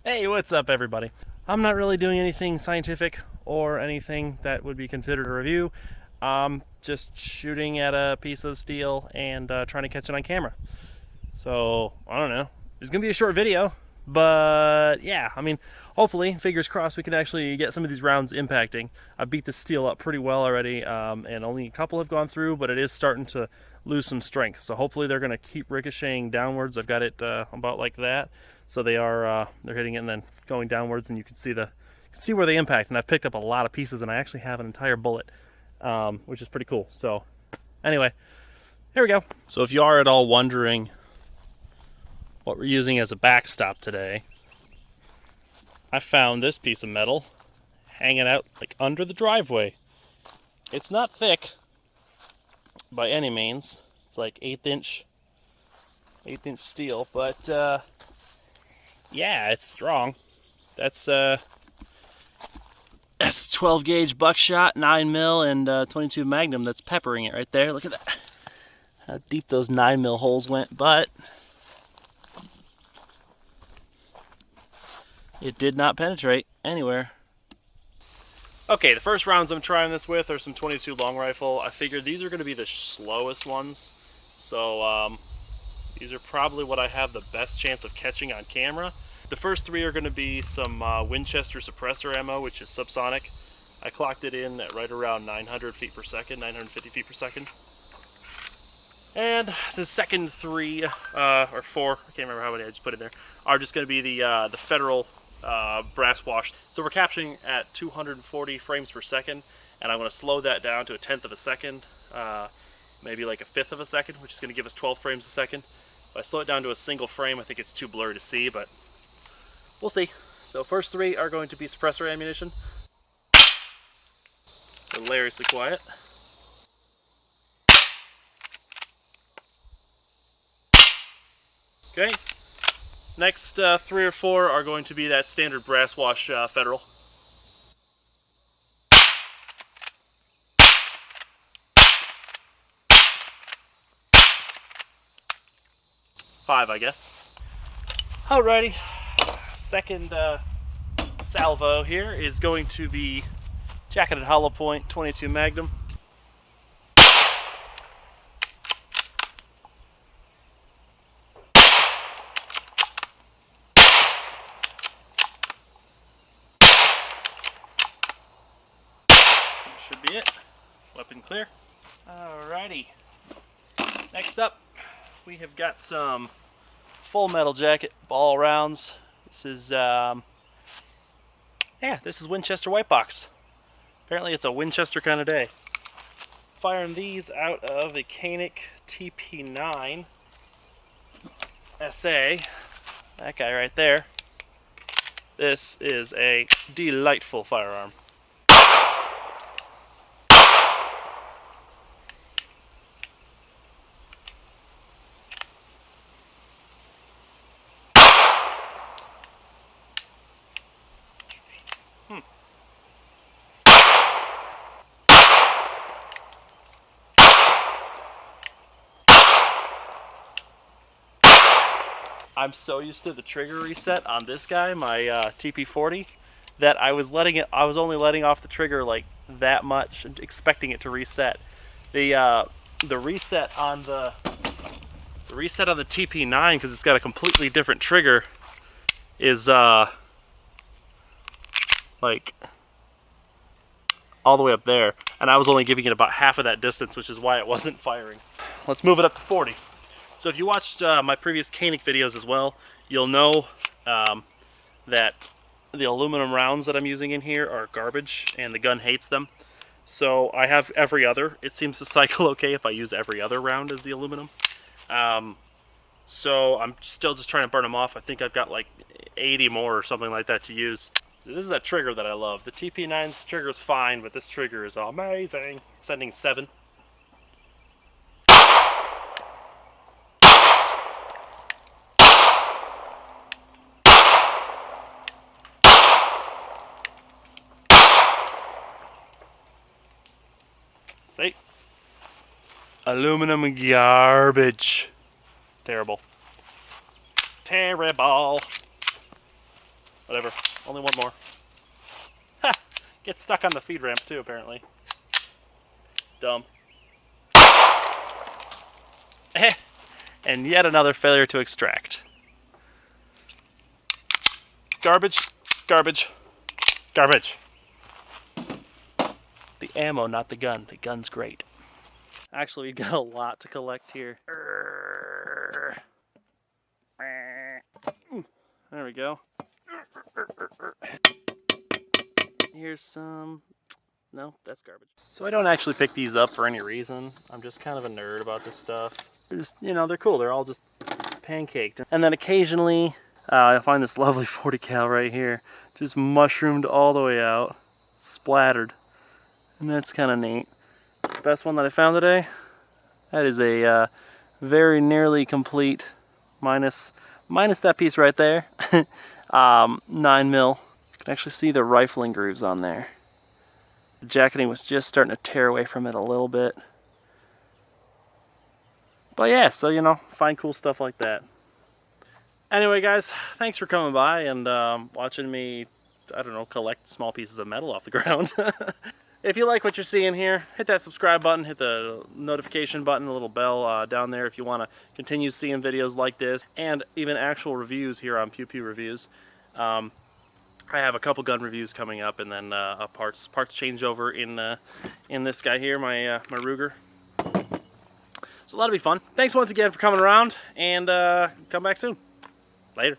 Hey, what's up everybody? I'm not really doing anything scientific or anything that would be considered a review. I'm just shooting at a piece of steel and trying to catch it on camera. So, I don't know. It's going to be a short video, but yeah, I mean, hopefully, fingers crossed, we can actually get some of these rounds impacting. I beat the steel up pretty well already, and only a couple have gone through, but it is starting to lose some strength. So hopefully they're going to keep ricocheting downwards. I've got it about like that. So they're hitting it and then going downwards, and you can see where they impact. And I've picked up a lot of pieces, and I actually have an entire bullet, which is pretty cool. So anyway, here we go. So if you are at all wondering what we're using as a backstop today, I found this piece of metal hanging out like under the driveway. It's not thick by any means. It's like eighth inch steel, but yeah, it's strong. That's 12 gauge buckshot, 9mm, and 22 Magnum that's peppering it right there. Look at that. How deep those 9mm holes went, but it did not penetrate anywhere. Okay, the first rounds I'm trying this with are some 22 long rifle. I figured these are going to be the slowest ones, so these are probably what I have the best chance of catching on camera. The first three are going to be some Winchester suppressor ammo, which is subsonic. I clocked it in at right around 900 feet per second, 950 feet per second. And the second three, or four, I can't remember how many I just put in there, are just going to be the Federal brass wash. So we're capturing at 240 frames per second, and I'm going to slow that down to a tenth of a second, maybe like a fifth of a second, which is going to give us 12 frames a second. If I slow it down to a single frame, I think it's too blurry to see, but we'll see. So first three are going to be suppressor ammunition. Hilariously quiet. Okay. Next three or four are going to be that standard brass wash Federal. Five, I guess. Alrighty. Second salvo here is going to be jacketed hollow point 22 Magnum. Should be it. Weapon clear. Alrighty. Next up, we have got some full metal jacket ball rounds. This is this is Winchester white box. Apparently it's a Winchester kind of day. Firing these out of the Koenig TP9 SA. That guy right there. This is a delightful firearm. I'm so used to the trigger reset on this guy, my TP40, that I was only letting off the trigger like that much, expecting it to reset. The reset on the TP9, because it's got a completely different trigger, is like all the way up there, and I was only giving it about half of that distance, which is why it wasn't firing. Let's move it up to 40. So if you watched my previous Koenig videos as well, you'll know that the aluminum rounds that I'm using in here are garbage, and the gun hates them. So I have every other. It seems to cycle okay if I use every other round as the aluminum. So I'm still just trying to burn them off. I think I've got like 80 more or something like that to use. This is that trigger that I love. The TP9's trigger is fine, but this trigger is amazing. Sending 7. See? Aluminum garbage. Terrible. Terrible. Whatever. Only one more. Ha! Gets stuck on the feed ramp too, apparently. Dumb. And yet another failure to extract. Garbage, garbage, garbage. The ammo, not the gun. The gun's great. Actually, we've got a lot to collect here. There we go. Here's some. No, that's garbage. So I don't actually pick these up for any reason. I'm just kind of a nerd about this stuff. They're just, you know, they're cool. They're all just pancaked. And then occasionally, I find this lovely 40 cal right here, just mushroomed all the way out, splattered. And that's kind of neat. Best one that I found today, that is a very nearly complete, minus that piece right there, 9mm. You can actually see the rifling grooves on there. The jacketing was just starting to tear away from it a little bit. But yeah, so you know, find cool stuff like that. Anyway guys, thanks for coming by and watching me, I don't know, collect small pieces of metal off the ground. If you like what you're seeing here, hit that subscribe button, hit the notification button, the little bell down there if you want to continue seeing videos like this, and even actual reviews here on PewPew Reviews. I have a couple gun reviews coming up, and then a parts changeover in this guy here, my my Ruger. So that'll be fun. Thanks once again for coming around, and come back soon. Later.